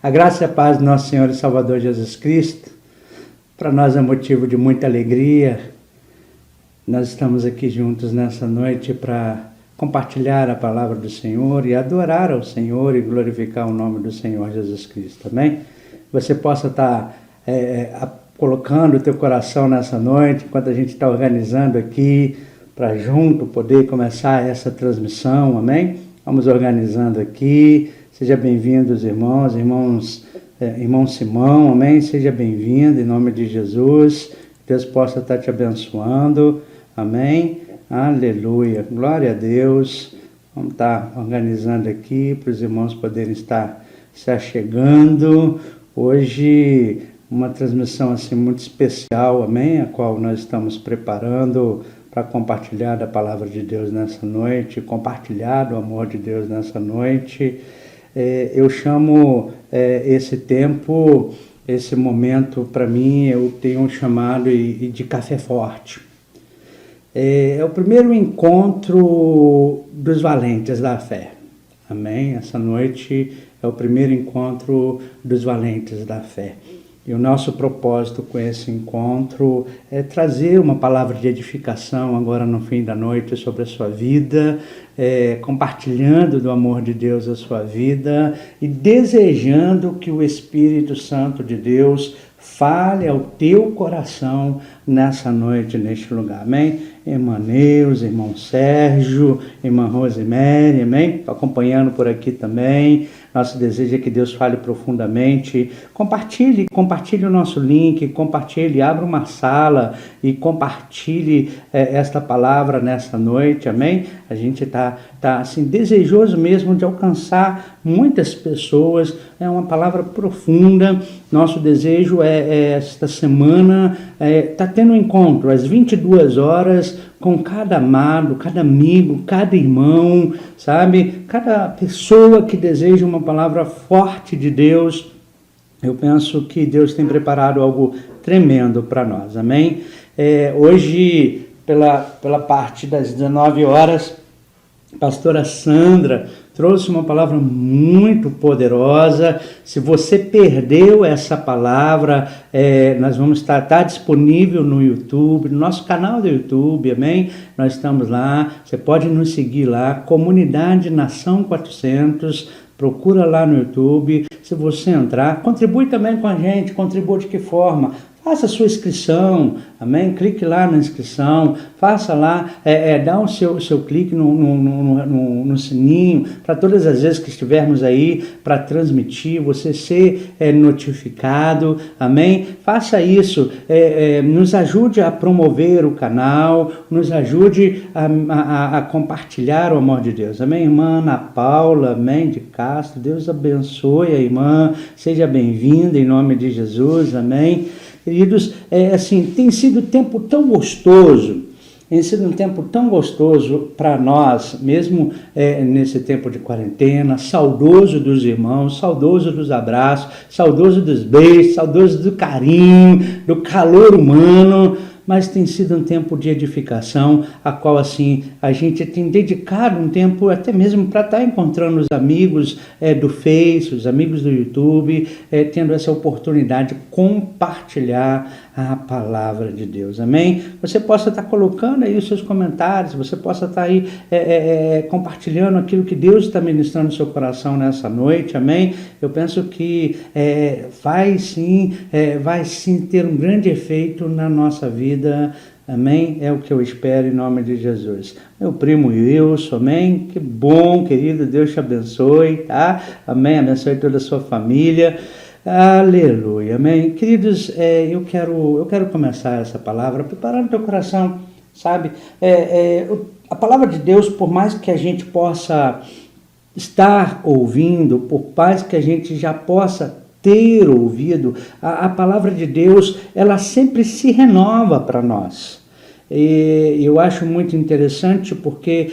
A graça e a paz do nosso Senhor e Salvador Jesus Cristo, para nós é motivo de muita alegria. Nós estamos aqui juntos nessa noite para compartilhar a palavra do Senhor e adorar ao Senhor e glorificar o nome do Senhor Jesus Cristo, amém? Você possa estar colocando o teu coração nessa noite, enquanto a gente está organizando aqui, para junto poder começar essa transmissão, amém? Vamos organizando aqui. Seja bem-vindos, irmão Simão, amém? Seja bem-vindo, em nome de Jesus. Deus possa estar te abençoando, amém? Aleluia, glória a Deus. Vamos estar organizando aqui para os irmãos poderem estar se achegando. Hoje, uma transmissão assim muito especial, amém? A qual nós estamos preparando para compartilhar da palavra de Deus nessa noite, compartilhar do amor de Deus nessa noite. Eu chamo esse tempo, esse momento, para mim, eu tenho chamado de café forte. É o primeiro encontro dos valentes da fé, amém? Essa noite é o primeiro encontro dos valentes da fé. E o nosso propósito com esse encontro é trazer uma palavra de edificação agora no fim da noite sobre a sua vida, compartilhando do amor de Deus a sua vida e desejando que o Espírito Santo de Deus fale ao teu coração nessa noite, neste lugar, amém? Irmã Neuza, irmão Sérgio, irmã Rosemary, amém? Estou acompanhando por aqui também. Nosso desejo é que Deus fale profundamente. Compartilhe o nosso link, abra uma sala e compartilhe esta palavra nessa noite, amém? A gente está assim, desejoso mesmo de alcançar muitas pessoas. É uma palavra profunda. Nosso desejo esta semana, está tendo um encontro às 22 horas com cada amado, cada amigo, cada irmão, sabe? Cada pessoa que deseja uma palavra forte de Deus. Eu penso que Deus tem preparado algo tremendo para nós, amém? Hoje, pela parte das 19 horas, a pastora Sandra trouxe uma palavra muito poderosa. Se você perdeu essa palavra, nós vamos estar disponível no YouTube, no nosso canal do YouTube, amém? Nós estamos lá, você pode nos seguir lá, Comunidade Nação 400, procura lá no YouTube. Se você entrar, contribui também com a gente. Contribui de que forma? Faça a sua inscrição, amém? Clique lá na inscrição, faça lá, dá o seu clique no sininho, para todas as vezes que estivermos aí para transmitir, você ser notificado, amém? Faça isso, nos ajude a promover o canal, nos ajude a compartilhar o amor de Deus, amém? Irmã Ana Paula, amém, de Castro, Deus abençoe a irmã, seja bem-vinda em nome de Jesus, amém? Queridos, tem sido um tempo tão gostoso, para nós, mesmo nesse tempo de quarentena, saudoso dos irmãos, saudoso dos abraços, saudoso dos beijos, saudoso do carinho, do calor humano, mas tem sido um tempo de edificação, a qual assim a gente tem dedicado um tempo até mesmo para estar encontrando os amigos do Face, os amigos do YouTube, tendo essa oportunidade de compartilhar a palavra de Deus, amém? Você possa estar colocando aí os seus comentários, você possa estar aí compartilhando aquilo que Deus está ministrando no seu coração nessa noite, amém? Eu penso que vai sim ter um grande efeito na nossa vida, amém? É o que eu espero em nome de Jesus. Meu primo Wilson, amém? Que bom, querido, Deus te abençoe, tá? Amém? Abençoe toda a sua família. Aleluia, amém? Queridos, eu quero começar essa palavra preparando teu coração, sabe? A palavra de Deus, por mais que a gente possa estar ouvindo, por mais que a gente já possa ter ouvido, a palavra de Deus, ela sempre se renova para nós. E eu acho muito interessante porque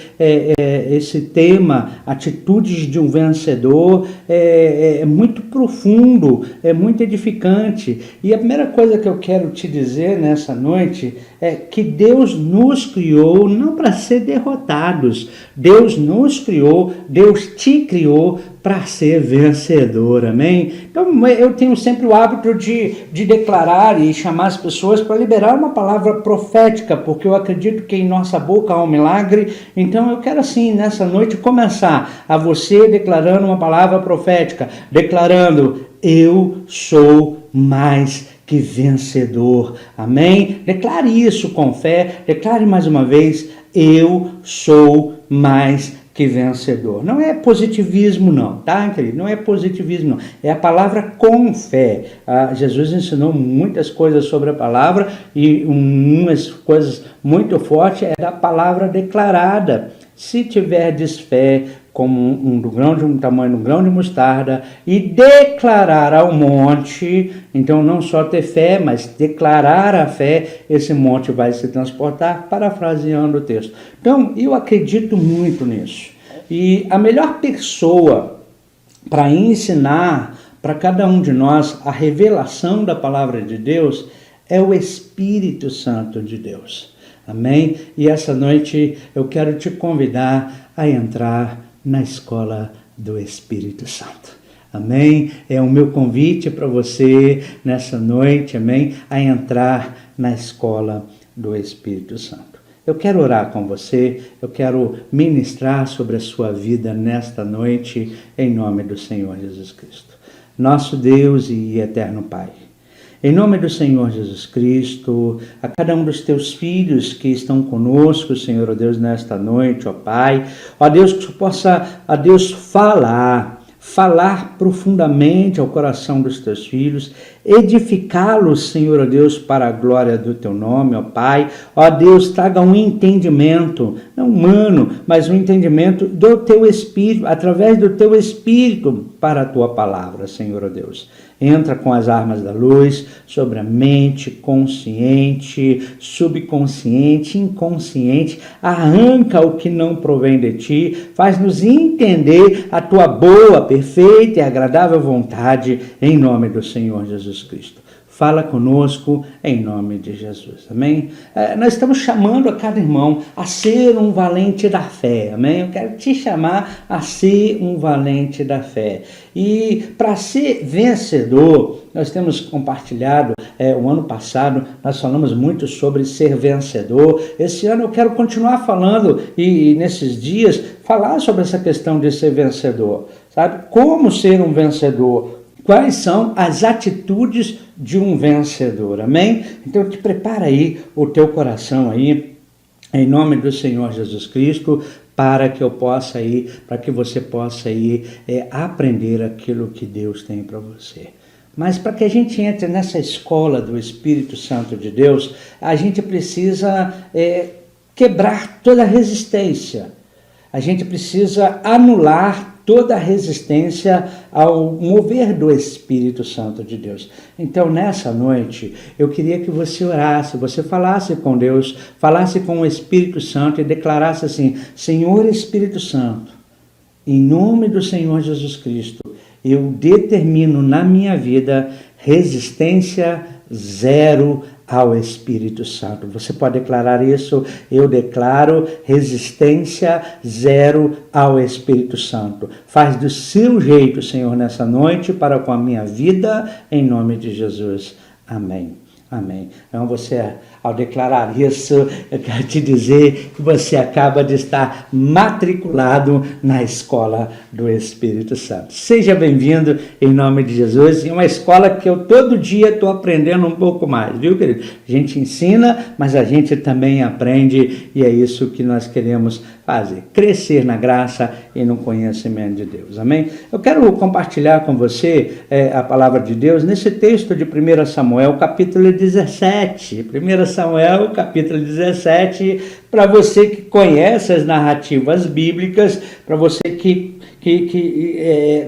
esse tema, atitudes de um vencedor, é muito profundo, é muito edificante. E a primeira coisa que eu quero te dizer nessa noite é que Deus nos criou não para ser derrotados. Deus nos criou, Deus te criou para ser vencedor, amém? Então eu tenho sempre o hábito de declarar e chamar as pessoas para liberar uma palavra profética, porque eu acredito que em nossa boca há um milagre. Então eu quero assim, nessa noite, começar a você declarando uma palavra profética, declarando: eu sou mais que vencedor, amém? Declare isso com fé, declare mais uma vez: eu sou mais que vencedor. Não é positivismo não, tá, querido? Não é positivismo não, é a palavra com fé. Jesus ensinou muitas coisas sobre a palavra e umas coisas muito fortes é da palavra declarada. Se tiverdes fé como um tamanho de um grão de mostarda e declarar ao monte, então não só ter fé, mas declarar a fé, esse monte vai se transportar, parafraseando o texto. Então, eu acredito muito nisso. E a melhor pessoa para ensinar para cada um de nós a revelação da palavra de Deus é o Espírito Santo de Deus. Amém? E essa noite eu quero te convidar a entrar na escola do Espírito Santo. Amém? É o meu convite para você nessa noite, amém? A entrar na escola do Espírito Santo. Eu quero orar com você, eu quero ministrar sobre a sua vida nesta noite, em nome do Senhor Jesus Cristo. Nosso Deus e eterno Pai, em nome do Senhor Jesus Cristo, a cada um dos teus filhos que estão conosco, Senhor, ó Deus, nesta noite, ó Pai, ó Deus, que tu possa, ó Deus, falar profundamente ao coração dos teus filhos, edificá-los, Senhor, ó Deus, para a glória do teu nome, ó Pai. Ó Deus, traga um entendimento, não humano, mas um entendimento do teu Espírito, através do teu Espírito, para a tua palavra, Senhor, ó Deus. Entra com as armas da luz sobre a mente, consciente, subconsciente, inconsciente. Arranca o que não provém de ti. Faz-nos entender a tua boa, perfeita e agradável vontade, em nome do Senhor Jesus Cristo. Fala conosco em nome de Jesus, amém? Nós estamos chamando a cada irmão a ser um valente da fé, amém? Eu quero te chamar a ser um valente da fé. E para ser vencedor, nós temos compartilhado, o ano passado nós falamos muito sobre ser vencedor. Esse ano eu quero continuar falando e nesses dias falar sobre essa questão de ser vencedor, sabe? Como ser um vencedor? Quais são as atitudes de um vencedor, amém? Então te prepara aí o teu coração aí, em nome do Senhor Jesus Cristo, para que você possa aprender aquilo que Deus tem para você. Mas para que a gente entre nessa escola do Espírito Santo de Deus, a gente precisa quebrar toda a resistência. A gente precisa anular toda a resistência ao mover do Espírito Santo de Deus. Então, nessa noite, eu queria que você orasse, você falasse com Deus, falasse com o Espírito Santo e declarasse assim: Senhor Espírito Santo, em nome do Senhor Jesus Cristo, eu determino na minha vida resistência zero ao Espírito Santo. Você pode declarar isso? Eu declaro resistência zero ao Espírito Santo. Faz do seu jeito, Senhor, nessa noite para com a minha vida, em nome de Jesus. Amém. Amém. Então você, ao declarar isso, eu quero te dizer que você acaba de estar matriculado na escola do Espírito Santo. Seja bem-vindo em nome de Jesus. É uma escola que eu todo dia estou aprendendo um pouco mais, viu, querido? A gente ensina, mas a gente também aprende e é isso que nós queremos fazer. Crescer na graça e no conhecimento de Deus. Amém? Eu quero compartilhar com você a palavra de Deus nesse texto de 1 Samuel, capítulo 17. 1 Samuel, capítulo 17, para você que conhece as narrativas bíblicas, para você que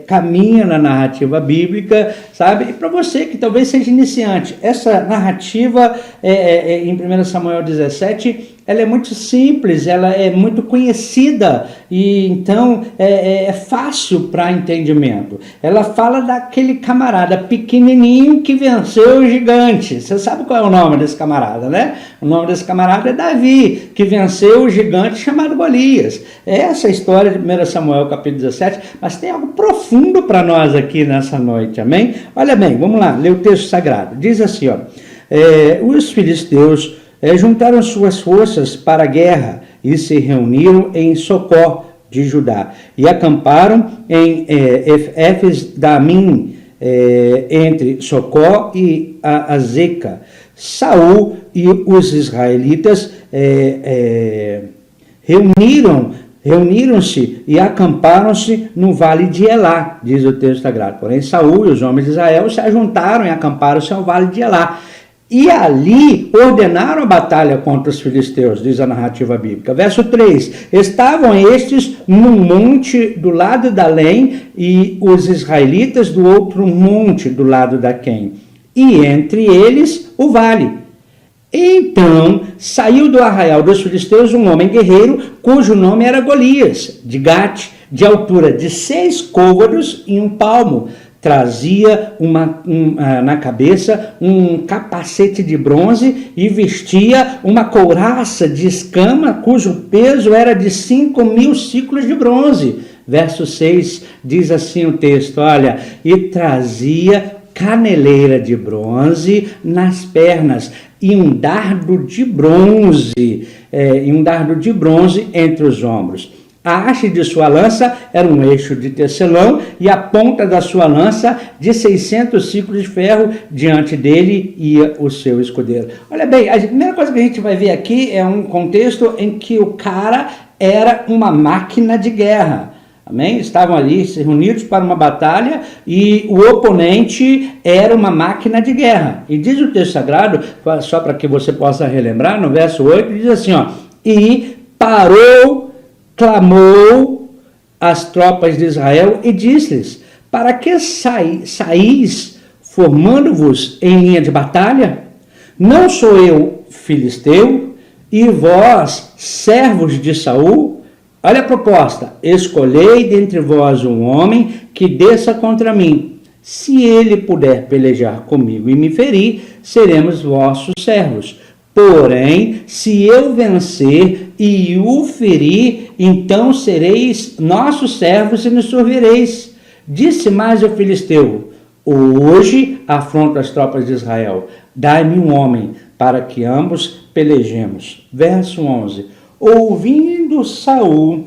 caminha na narrativa bíblica, sabe? E para você que talvez seja iniciante. Essa narrativa em 1 Samuel 17 ela é muito simples, ela é muito conhecida e então é fácil para entendimento. Ela fala daquele camarada pequenininho que venceu o gigante. Você sabe qual é o nome desse camarada, né? O nome desse camarada é Davi, que venceu o gigante chamado Golias. Essa é a história de 1 Samuel capítulo 17, mas tem algo profundo para nós aqui nessa noite, amém? Olha bem, vamos lá, ler o texto sagrado. Diz assim, ó, os filisteus juntaram suas forças para a guerra e se reuniram em Socó de Judá e acamparam em Éfes-Damim, entre Socó e Azeca. Saul e os israelitas reuniram-se e acamparam-se no vale de Elá, diz o texto sagrado. Porém, Saul e os homens de Israel se ajuntaram e acamparam-se ao vale de Elá. E ali ordenaram a batalha contra os filisteus, diz a narrativa bíblica. Verso 3, estavam estes num monte do lado da Lém e os israelitas do outro monte do lado da Quém. E entre eles o vale. Então saiu do arraial dos filisteus um homem guerreiro, cujo nome era Golias, de Gate, de altura de 6 côvados e 1 palmo. Trazia na cabeça um capacete de bronze e vestia uma couraça de escama, cujo peso era de 5.000 ciclos de bronze. Verso 6 diz assim o texto, olha, e trazia caneleira de bronze nas pernas e um dardo de bronze, entre os ombros. A haste de sua lança era um eixo de tecelão e a ponta da sua lança de 600 ciclos de ferro. Diante dele ia o seu escudeiro. Olha bem, a primeira coisa que a gente vai ver aqui é um contexto em que o cara era uma máquina de guerra. Amém? Estavam ali se reunidos para uma batalha e o oponente era uma máquina de guerra. E diz o texto sagrado, só para que você possa relembrar, no verso 8, diz assim, ó, e clamou as tropas de Israel e disse-lhes, para que saís formando-vos em linha de batalha? Não sou eu filisteu e vós servos de Saul? Olha a proposta, escolhei dentre vós um homem que desça contra mim. Se ele puder pelejar comigo e me ferir, seremos vossos servos. Porém, se eu vencer e o ferir, então sereis nossos servos e nos servireis. Disse mais o filisteu, hoje afronto as tropas de Israel, dai-me um homem para que ambos pelejemos. Verso 11, ouvindo Saul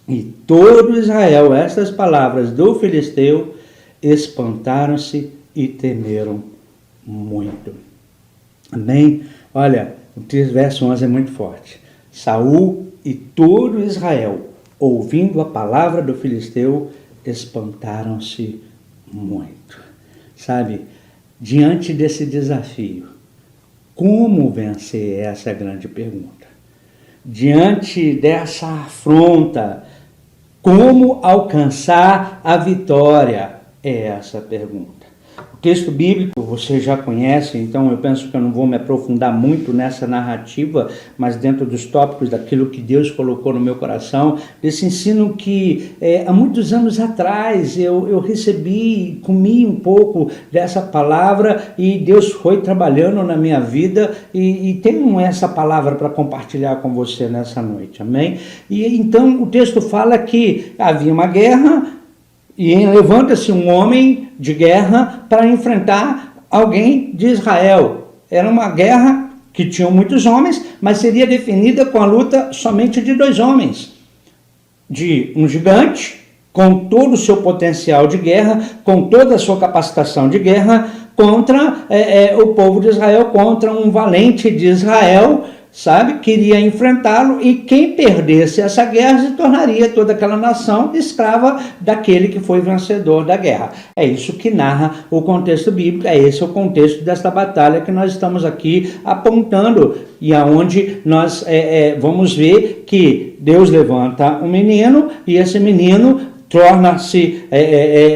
e todo Israel estas palavras do filisteu, espantaram-se e temeram muito. Amém? Olha, o verso 11 é muito forte. Saul e todo Israel, ouvindo a palavra do filisteu, espantaram-se muito. Sabe, diante desse desafio, como vencer? Essa é a grande pergunta. Diante dessa afronta, como alcançar a vitória? É essa a pergunta. O texto bíblico você já conhece, então eu penso que eu não vou me aprofundar muito nessa narrativa, mas dentro dos tópicos daquilo que Deus colocou no meu coração, desse ensino que há muitos anos atrás eu recebi, comi um pouco dessa palavra e Deus foi trabalhando na minha vida e tenho essa palavra para compartilhar com você nessa noite, amém? E então o texto fala que havia uma guerra e levanta-se um homem de guerra para enfrentar alguém de Israel. Era uma guerra que tinha muitos homens, mas seria definida com a luta somente de 2 homens. De um gigante, com todo o seu potencial de guerra, com toda a sua capacitação de guerra, contra o povo de Israel, contra um valente de Israel, sabe, queria enfrentá-lo, e quem perdesse essa guerra se tornaria toda aquela nação escrava daquele que foi vencedor da guerra. É isso que narra o contexto bíblico, é esse o contexto desta batalha que nós estamos aqui apontando, e aonde nós vamos ver que Deus levanta um menino, e esse menino torna-se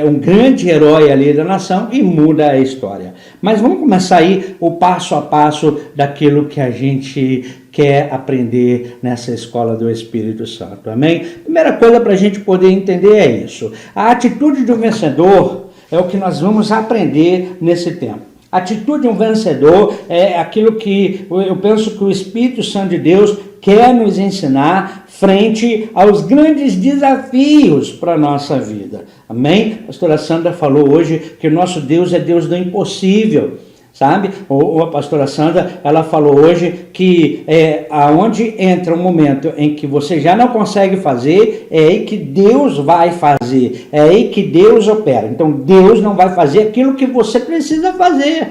um grande herói ali da nação e muda a história. Mas vamos começar aí o passo a passo daquilo que a gente quer aprender nessa escola do Espírito Santo, amém? Primeira coisa para a gente poder entender é isso. A atitude de um vencedor é o que nós vamos aprender nesse tempo. A atitude de um vencedor é aquilo que eu penso que o Espírito Santo de Deus quer nos ensinar frente aos grandes desafios para a nossa vida. Amém? A pastora Sandra falou hoje que o nosso Deus é Deus do impossível. Sabe? Ou a pastora Sandra, ela falou hoje que aonde entra um momento em que você já não consegue fazer, é aí que Deus vai fazer, é aí que Deus opera. Então Deus não vai fazer aquilo que você precisa fazer.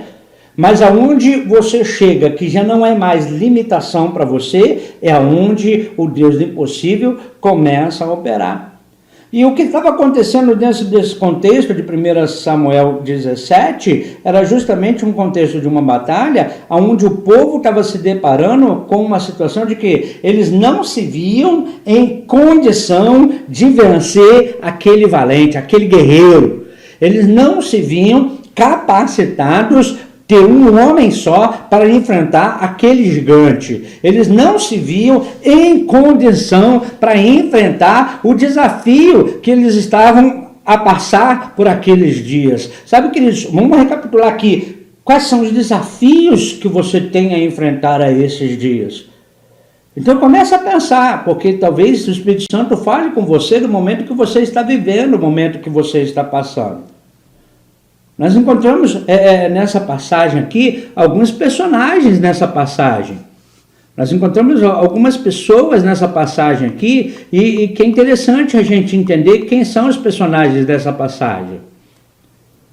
Mas aonde você chega, que já não é mais limitação para você, é aonde o Deus do impossível começa a operar. E o que estava acontecendo dentro desse contexto de 1 Samuel 17 era justamente um contexto de uma batalha onde o povo estava se deparando com uma situação de que eles não se viam em condição de vencer aquele valente, aquele guerreiro. Eles não se viam capacitados ter um homem só para enfrentar aquele gigante. Eles não se viam em condição para enfrentar o desafio que eles estavam a passar por aqueles dias. Sabe, queridos, vamos recapitular aqui. Quais são os desafios que você tem a enfrentar a esses dias? Então começa a pensar, porque talvez o Espírito Santo fale com você no momento que você está vivendo, no momento que você está passando. Nós encontramos nessa passagem aqui, alguns personagens nessa passagem. Nós encontramos algumas pessoas nessa passagem aqui, e que é interessante a gente entender quem são os personagens dessa passagem.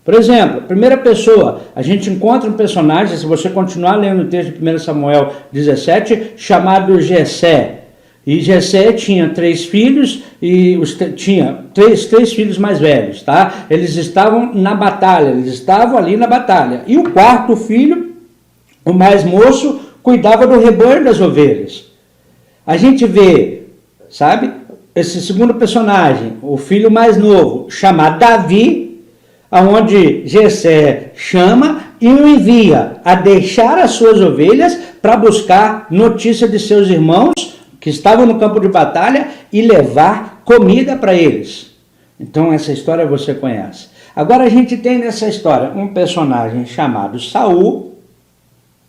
Por exemplo, primeira pessoa, a gente encontra um personagem, se você continuar lendo o texto de 1 Samuel 17, chamado Jessé. E Jessé tinha 3 filhos, e tinha três filhos mais velhos, tá? Eles estavam na batalha, eles estavam ali na batalha. E o 4º filho, o mais moço, cuidava do rebanho das ovelhas. A gente vê, sabe, esse segundo personagem, o filho mais novo, chamado Davi, aonde Jessé chama e o envia a deixar as suas ovelhas para buscar notícia de seus irmãos que estavam no campo de batalha e levar comida para eles. Então essa história você conhece. Agora a gente tem nessa história um personagem chamado Saul,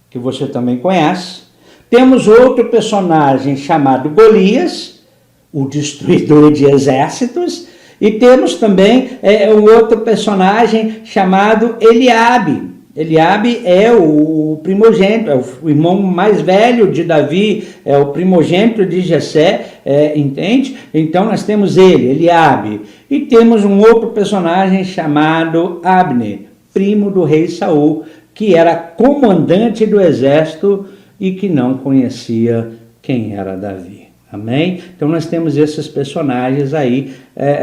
que você também conhece. Temos outro personagem chamado Golias, o destruidor de exércitos. E temos também um outro personagem chamado Eliabe. Eliabe é o primogênito, é o irmão mais velho de Davi, é o primogênito de Jessé, entende? Então nós temos ele, Eliabe. E temos um outro personagem chamado Abner, primo do rei Saul, que era comandante do exército e que não conhecia quem era Davi. Amém? Então nós temos esses personagens aí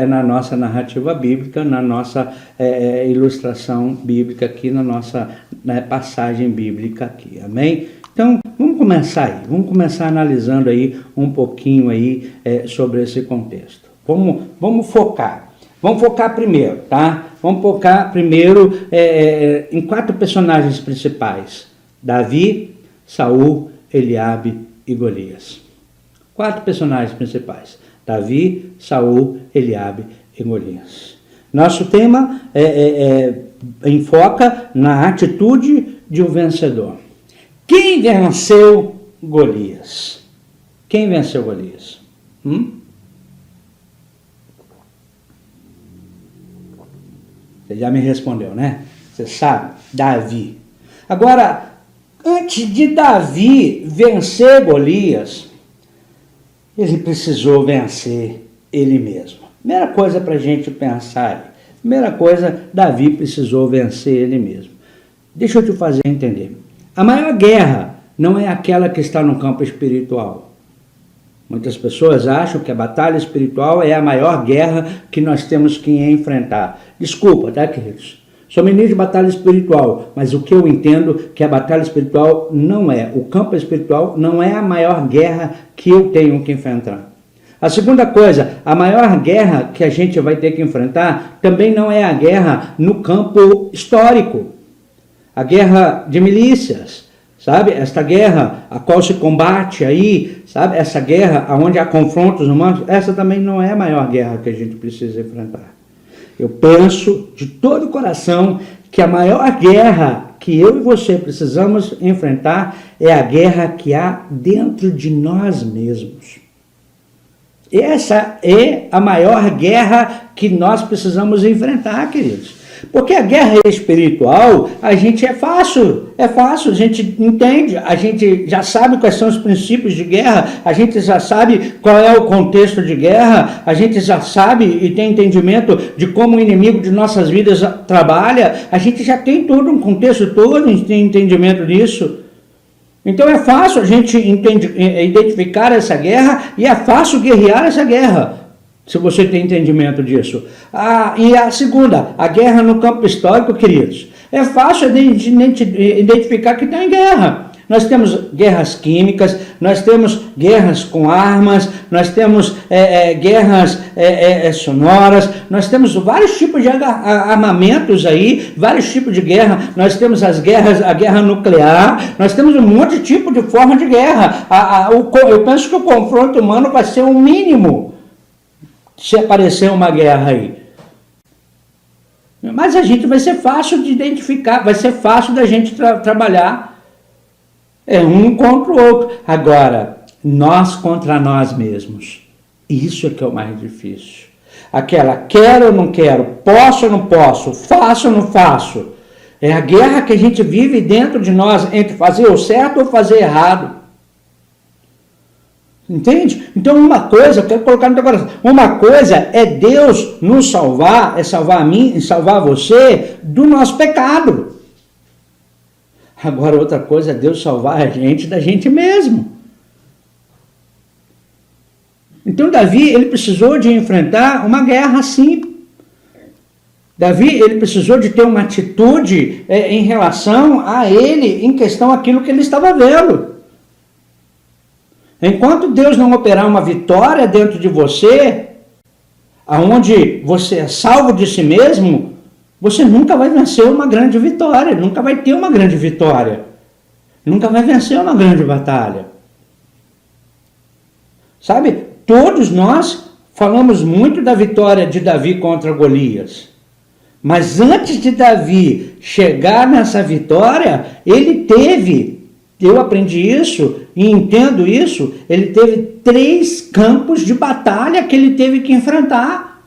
na nossa narrativa bíblica, na nossa ilustração bíblica aqui, na nossa passagem bíblica aqui. Amém? Então vamos começar aí, vamos começar analisando aí um pouquinho aí sobre esse contexto. Vamos focar. Vamos focar primeiro, tá? Vamos focar primeiro em 4 personagens principais: Davi, Saul, Eliabe e Golias. 4 personagens principais: Davi, Saul, Eliabe e Golias. Nosso tema enfoca na atitude de um vencedor. Quem venceu Golias? Quem venceu Golias? Você já me respondeu, né? Você sabe, Davi. Agora, antes de Davi vencer Golias, ele precisou vencer ele mesmo. Primeira coisa para a gente pensar aí. Primeira coisa, Davi precisou vencer ele mesmo. Deixa eu te fazer entender. A maior guerra não é aquela que está no campo espiritual. Muitas pessoas acham que a batalha espiritual é a maior guerra que nós temos que enfrentar. Desculpa, tá, queridos? Sou ministro de batalha espiritual, mas o que eu entendo que a batalha espiritual não é, o campo espiritual não é a maior guerra que eu tenho que enfrentar. A segunda coisa, a maior guerra que a gente vai ter que enfrentar também não é a guerra no campo histórico, a guerra de milícias, sabe? Esta guerra a qual se combate aí, sabe? Essa guerra onde há confrontos humanos, essa também não é a maior guerra que a gente precisa enfrentar. Eu penso de todo o coração que a maior guerra que eu e você precisamos enfrentar é a guerra que há dentro de nós mesmos. Essa é a maior guerra que nós precisamos enfrentar, queridos. Porque a guerra espiritual, a gente é fácil, a gente entende, a gente já sabe quais são os princípios de guerra, a gente já sabe qual é o contexto de guerra, a gente já sabe e tem entendimento de como o inimigo de nossas vidas trabalha, a gente já tem todo um contexto, todo tem entendimento disso. Então é fácil a gente identificar essa guerra e é fácil guerrear essa guerra, se você tem entendimento disso. E a segunda, a guerra no campo histórico, queridos. É fácil identificar que está em guerra. Nós temos guerras químicas, nós temos guerras com armas, nós temos guerras sonoras, nós temos vários tipos de armamentos aí, vários tipos de guerra. Nós temos a guerra nuclear, nós temos um monte de tipo de forma de guerra. Eu penso que o confronto humano vai ser o mínimo se aparecer uma guerra aí. Mas a gente vai ser fácil de identificar, vai ser fácil da gente trabalhar um contra o outro. Agora, nós contra nós mesmos. Isso é que é o mais difícil. Aquela quero ou não quero, posso ou não posso, faço ou não faço. É a guerra que a gente vive dentro de nós entre fazer o certo ou fazer errado. Entende? Então uma coisa, eu quero colocar no teu coração, uma coisa é Deus nos salvar, é salvar a mim e salvar você do nosso pecado. Agora outra coisa é Deus salvar a gente da gente mesmo. Então Davi, ele precisou de enfrentar uma guerra assim. Davi, ele precisou de ter uma atitude em relação a ele, em questão àquilo que ele estava vendo. Enquanto Deus não operar uma vitória dentro de você, aonde você é salvo de si mesmo, você nunca vai vencer uma grande vitória, nunca vai ter uma grande vitória, nunca vai vencer uma grande batalha. Sabe, todos nós falamos muito da vitória de Davi contra Golias, mas antes de Davi chegar nessa vitória, ele teve, eu aprendi isso e entendo isso, ele teve 3 campos de batalha que ele teve que enfrentar.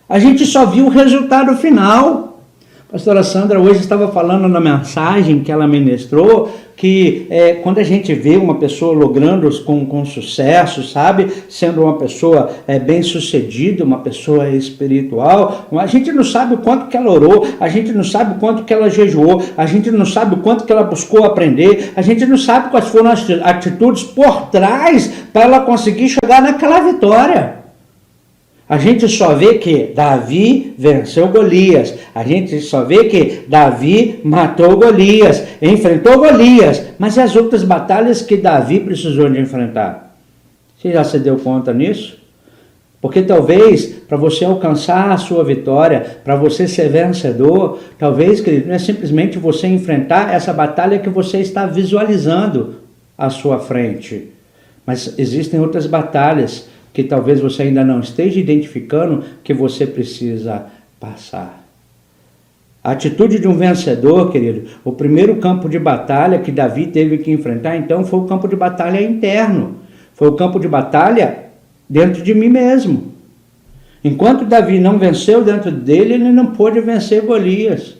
A gente só viu o resultado final. A pastora Sandra hoje estava falando na mensagem que ela ministrou, que quando a gente vê uma pessoa logrando com sucesso, sabe, sendo uma pessoa bem sucedida, uma pessoa espiritual, a gente não sabe o quanto que ela orou, a gente não sabe o quanto que ela jejuou, a gente não sabe o quanto que ela buscou aprender, a gente não sabe quais foram as atitudes por trás para ela conseguir chegar naquela vitória. A gente só vê que Davi venceu Golias. A gente só vê que Davi matou Golias, enfrentou Golias. Mas e as outras batalhas que Davi precisou de enfrentar? Você já se deu conta nisso? Porque talvez, para você alcançar a sua vitória, para você ser vencedor, talvez, querido, não é simplesmente você enfrentar essa batalha que você está visualizando à sua frente. Mas existem outras batalhas que talvez você ainda não esteja identificando que você precisa passar. A atitude de um vencedor, querido, o primeiro campo de batalha que Davi teve que enfrentar, então, foi o campo de batalha interno. Foi o campo de batalha dentro de mim mesmo. Enquanto Davi não venceu dentro dele, ele não pôde vencer Golias.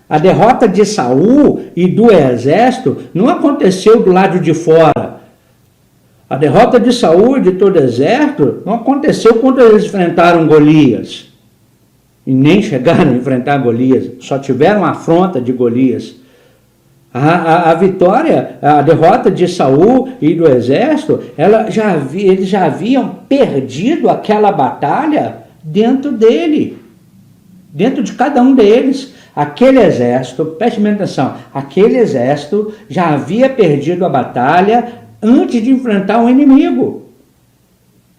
A derrota de Saul e do exército não aconteceu do lado de fora. A derrota de Saul e de todo o exército não aconteceu quando eles enfrentaram Golias. E nem chegaram a enfrentar Golias, só tiveram a afronta de Golias. A vitória, a derrota de Saul e do exército, eles já haviam perdido aquela batalha dentro dele, dentro de cada um deles. Aquele exército, preste bem atenção, aquele exército já havia perdido a batalha antes de enfrentar o inimigo.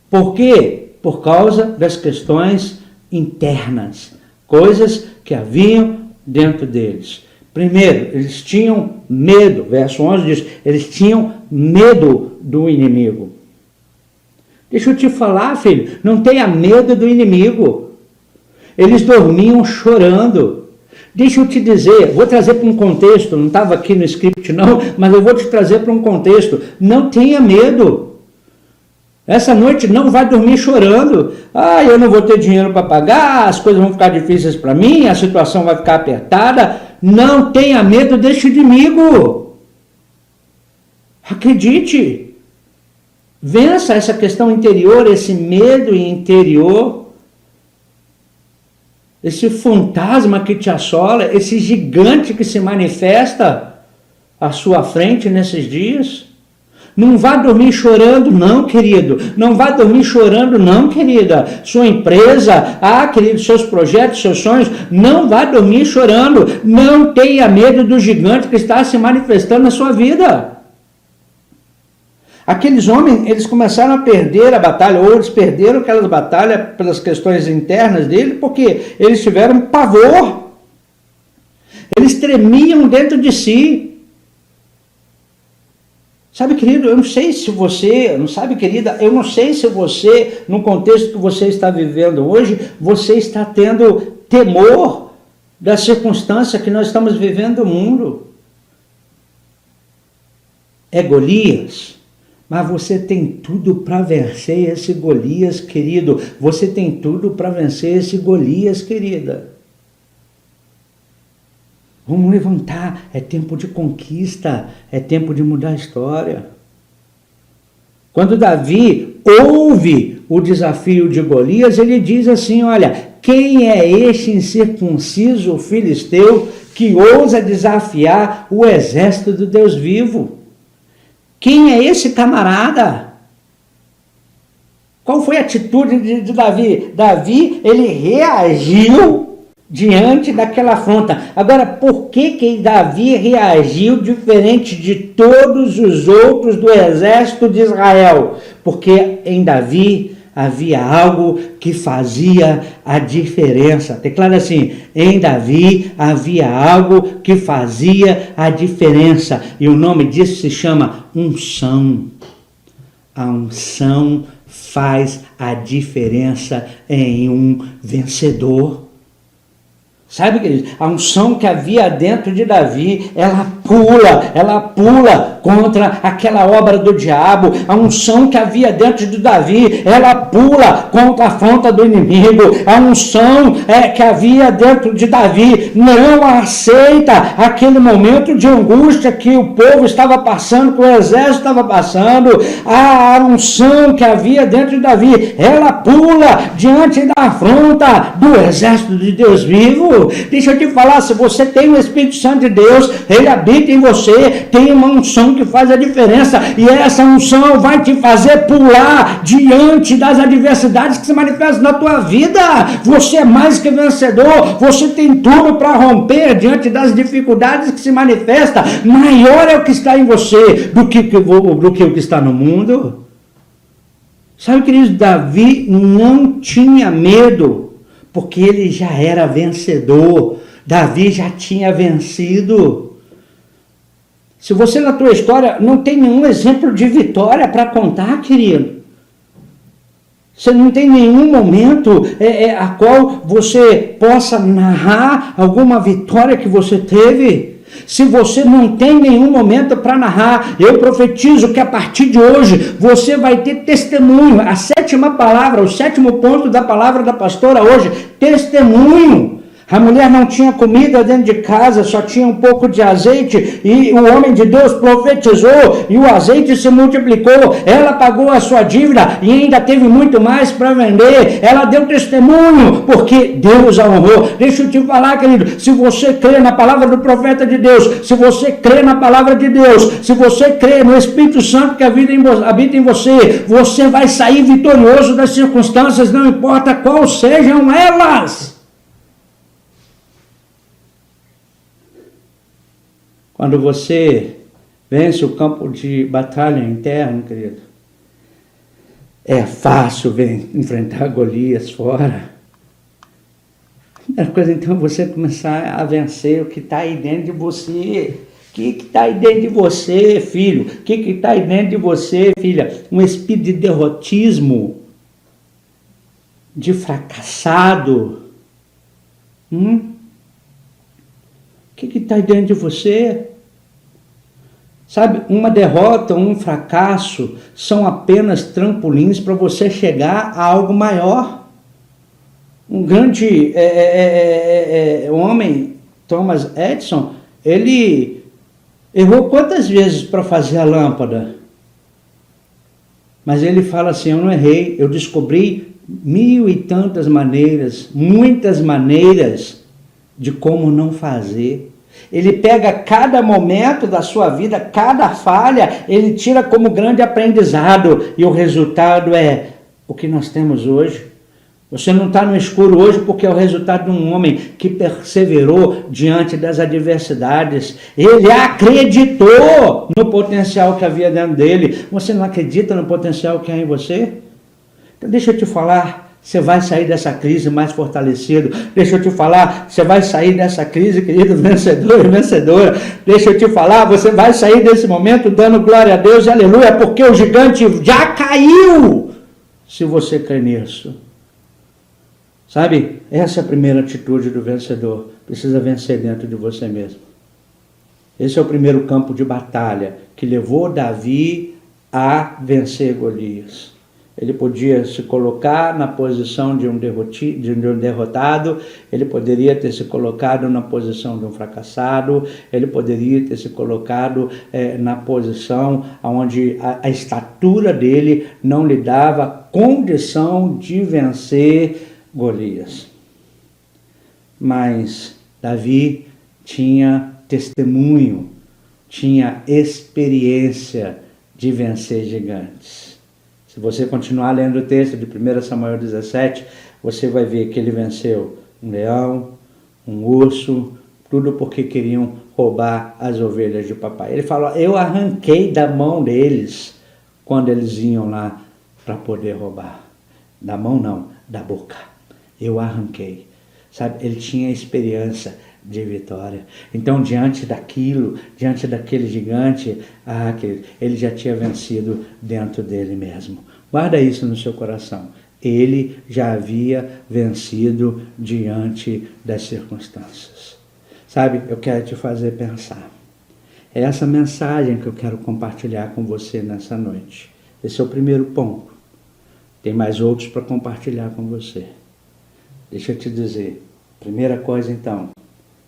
Por quê? Por causa das questões internas, coisas que haviam dentro deles. Primeiro, eles tinham medo, verso 11 diz, eles tinham medo do inimigo. Deixa eu te falar, filho, não tenha medo do inimigo. Eles dormiam chorando. Deixa eu te dizer, vou trazer para um contexto, não estava aqui no script não, mas eu vou te trazer para um contexto. Não tenha medo. Essa noite não vai dormir chorando. Ah, eu não vou ter dinheiro para pagar, as coisas vão ficar difíceis para mim, a situação vai ficar apertada. Não tenha medo deste inimigo. Acredite. Vença essa questão interior, esse medo interior. Esse fantasma que te assola, esse gigante que se manifesta à sua frente nesses dias. Não vá dormir chorando, não, querido. Não vá dormir chorando, não, querida. Sua empresa, querido, seus projetos, seus sonhos, não vá dormir chorando. Não tenha medo do gigante que está se manifestando na sua vida. Aqueles homens, eles começaram a perder a batalha, ou eles perderam aquelas batalhas pelas questões internas dele, porque eles tiveram pavor. Eles tremiam dentro de si. Sabe, querido, eu não sei se você, não sabe, querida, eu não sei se você, no contexto que você está vivendo hoje, você está tendo temor da circunstância que nós estamos vivendo no mundo. É Golias. Mas você tem tudo para vencer esse Golias, querido. Você tem tudo para vencer esse Golias, querida. Vamos levantar. É tempo de conquista. É tempo de mudar a história. Quando Davi ouve o desafio de Golias, ele diz assim, olha, quem é este incircunciso filisteu que ousa desafiar o exército do Deus vivo? Quem é esse camarada? Qual foi a atitude de Davi? Davi, ele reagiu diante daquela afronta. Agora, por que Davi reagiu diferente de todos os outros do exército de Israel? Porque em Davi havia algo que fazia a diferença. Declara assim, em Davi havia algo que fazia a diferença. E o nome disso se chama unção. A unção faz a diferença em um vencedor. Sabe, queridos, a unção que havia dentro de Davi, ela pula contra aquela obra do diabo. A unção que havia dentro de Davi, ela pula contra a afronta do inimigo. A unção que havia dentro de Davi não aceita aquele momento de angústia que o povo estava passando, que o exército estava passando. A unção que havia dentro de Davi, ela pula diante da afronta do exército de Deus vivo. Deixa eu te falar, se você tem o Espírito Santo de Deus, ele habita em você, tem uma unção que faz a diferença, e essa unção vai te fazer pular diante das adversidades que se manifestam na tua vida. Você é mais que vencedor, você tem tudo para romper diante das dificuldades que se manifestam. Maior é o que está em você do que o que está no mundo. Sabe, querido, Davi não tinha medo, porque ele já era vencedor. Davi já tinha vencido. Se você na tua história não tem nenhum exemplo de vitória para contar, querido, você não tem nenhum momento a qual você possa narrar alguma vitória que você teve. Se você não tem nenhum momento para narrar, eu profetizo que a partir de hoje você vai ter testemunho. A sétima palavra, o sétimo ponto da palavra da pastora hoje, testemunho. A mulher não tinha comida dentro de casa, só tinha um pouco de azeite, e o homem de Deus profetizou, e o azeite se multiplicou. Ela pagou a sua dívida e ainda teve muito mais para vender. Ela deu testemunho, porque Deus a honrou. Deixa eu te falar, querido, se você crê na palavra do profeta de Deus, se você crê na palavra de Deus, se você crê no Espírito Santo que habita em você, você vai sair vitorioso das circunstâncias, não importa quais sejam elas. Quando você vence o campo de batalha interno, querido, é fácil enfrentar Golias fora. Primeira coisa, então, é você começar a vencer o que está aí dentro de você. O que está aí dentro de você, filho? O que está aí dentro de você, filha? Um espírito de derrotismo, de fracassado. O que está aí dentro de você? Sabe, uma derrota, um fracasso são apenas trampolins para você chegar a algo maior. Um grande homem, Thomas Edison, ele errou quantas vezes para fazer a lâmpada? Mas ele fala assim, eu não errei, eu descobri 1000 e tantas maneiras, muitas maneiras de como não fazer. Ele pega cada momento da sua vida, cada falha, ele tira como grande aprendizado. E o resultado é o que nós temos hoje. Você não está no escuro hoje porque é o resultado de um homem que perseverou diante das adversidades. Ele acreditou no potencial que havia dentro dele. Você não acredita no potencial que há em você? Então deixa eu te falar. Você vai sair dessa crise mais fortalecido. Deixa eu te falar, você vai sair dessa crise, querido vencedor e vencedora. Deixa eu te falar, você vai sair desse momento dando glória a Deus e aleluia, porque o gigante já caiu, se você crê nisso. Sabe, essa é a primeira atitude do vencedor. Precisa vencer dentro de você mesmo. Esse é o primeiro campo de batalha que levou Davi a vencer Golias. Ele podia se colocar na posição de um derrotado, ele poderia ter se colocado na posição de um fracassado, ele poderia ter se colocado na posição onde a estatura dele não lhe dava condição de vencer Golias. Mas Davi tinha testemunho, tinha experiência de vencer gigantes. Se você continuar lendo o texto de 1 Samuel 17, você vai ver que ele venceu um leão, um urso, tudo porque queriam roubar as ovelhas de papai. Ele falou, eu arranquei da mão deles quando eles iam lá para poder roubar. Da mão não, da boca. Eu arranquei. Sabe, ele tinha experiência de vitória. Então, diante daquilo, diante daquele gigante, ele já tinha vencido dentro dele mesmo. Guarda isso no seu coração. Ele já havia vencido diante das circunstâncias. Sabe, eu quero te fazer pensar. É essa mensagem que eu quero compartilhar com você nessa noite. Esse é o primeiro ponto. Tem mais outros para compartilhar com você. Deixa eu te dizer. Primeira coisa, então,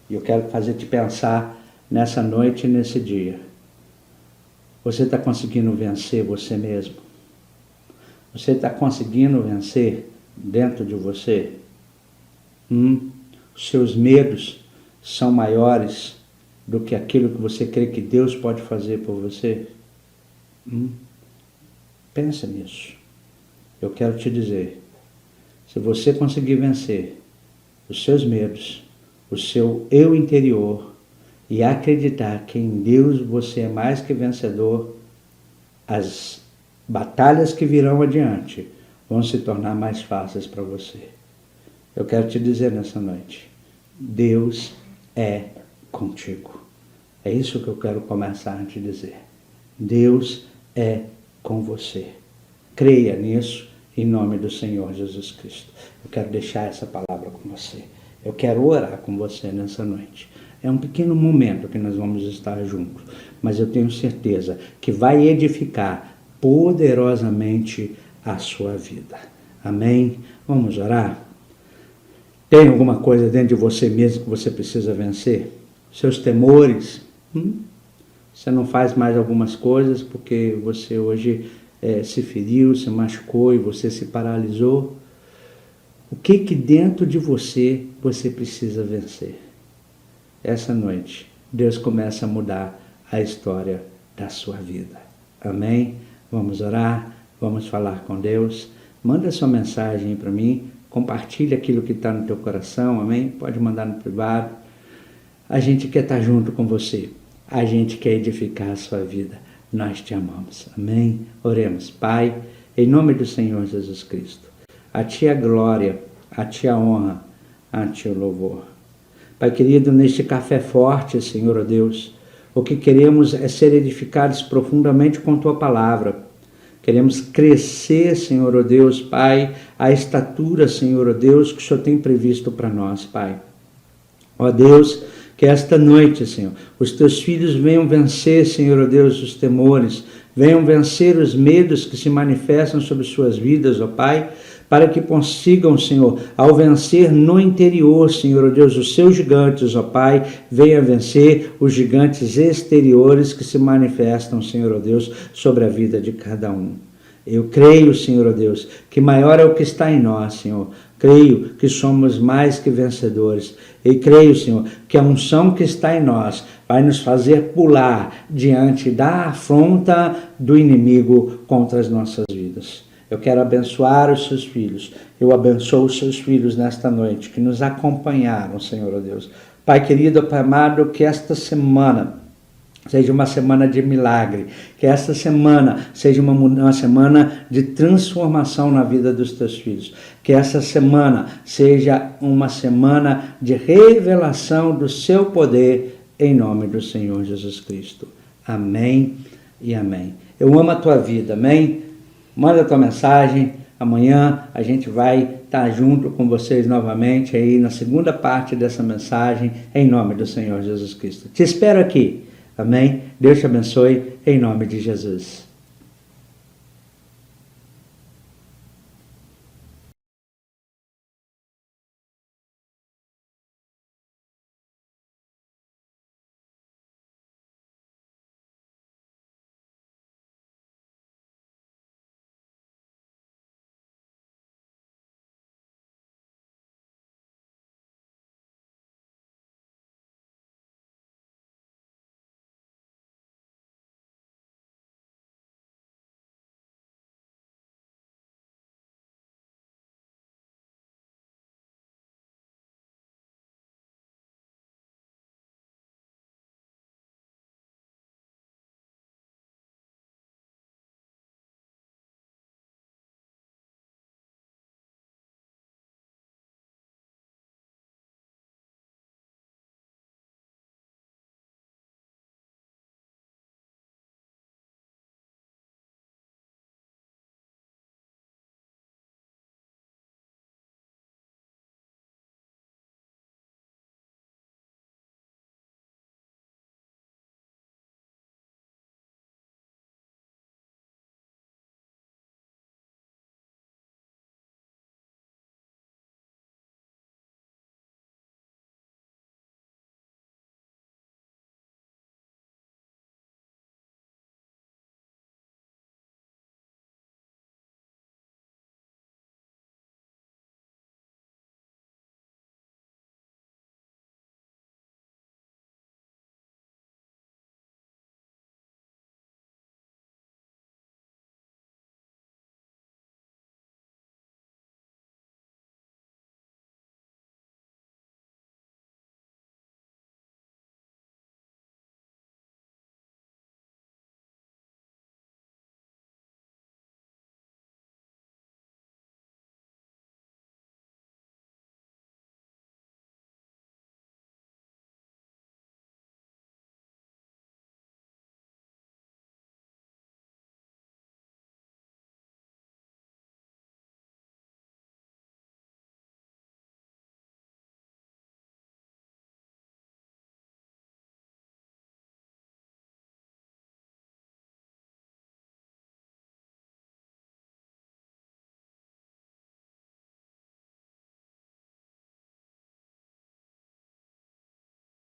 e eu quero fazer-te pensar nessa noite e nesse dia. Você está conseguindo vencer você mesmo? Você está conseguindo vencer dentro de você? Os seus medos são maiores do que aquilo que você crê que Deus pode fazer por você? Pensa nisso. Eu quero te dizer, se você conseguir vencer os seus medos, o seu eu interior e acreditar que em Deus você é mais que vencedor, as batalhas que virão adiante vão se tornar mais fáceis para você. Eu quero te dizer nessa noite, Deus é contigo. É isso que eu quero começar a te dizer. Deus é com você. Creia nisso em nome do Senhor Jesus Cristo. Eu quero deixar essa palavra com você. Eu quero orar com você nessa noite. É um pequeno momento que nós vamos estar juntos, mas eu tenho certeza que vai edificar poderosamente a sua vida. Amém? Vamos orar? Tem alguma coisa dentro de você mesmo que você precisa vencer? Seus temores? Você não faz mais algumas coisas porque você hoje se feriu, se machucou e você se paralisou? O que dentro de você precisa vencer? Essa noite, Deus começa a mudar a história da sua vida. Amém? Vamos orar, vamos falar com Deus. Manda sua mensagem para mim, compartilha aquilo que está no teu coração, amém? Pode mandar no privado. A gente quer estar junto com você. A gente quer edificar a sua vida. Nós te amamos. Amém? Oremos. Pai, em nome do Senhor Jesus Cristo. A Ti a glória, a Ti a honra, a Ti o louvor. Pai querido, neste café forte, Senhor, ó Deus, o que queremos é ser edificados profundamente com Tua palavra. Queremos crescer, Senhor, ó Deus, Pai, a estatura, Senhor, ó Deus, que o Senhor tem previsto para nós, Pai. Ó Deus, que esta noite, Senhor, os Teus filhos venham vencer, Senhor, ó Deus, os temores, venham vencer os medos que se manifestam sobre suas vidas, ó Pai, para que consigam, Senhor, ao vencer no interior, Senhor, ó Deus, os seus gigantes, ó Pai, venha vencer os gigantes exteriores que se manifestam, Senhor, ó Deus, sobre a vida de cada um. Eu creio, Senhor, ó Deus, que maior é o que está em nós, Senhor. Creio que somos mais que vencedores. E creio, Senhor, que a unção que está em nós vai nos fazer pular diante da afronta do inimigo contra as nossas vidas. Eu quero abençoar os seus filhos. Eu abençoo os seus filhos nesta noite que nos acompanharam, Senhor, ó Deus. Pai querido, Pai amado, que esta semana seja uma semana de milagre, que esta semana seja uma semana de transformação na vida dos teus filhos, que essa semana seja uma semana de revelação do seu poder em nome do Senhor Jesus Cristo. Amém e amém. Eu amo a tua vida, amém? Manda a tua mensagem, amanhã a gente vai estar junto com vocês novamente aí na segunda parte dessa mensagem, em nome do Senhor Jesus Cristo. Te espero aqui, amém? Deus te abençoe, em nome de Jesus.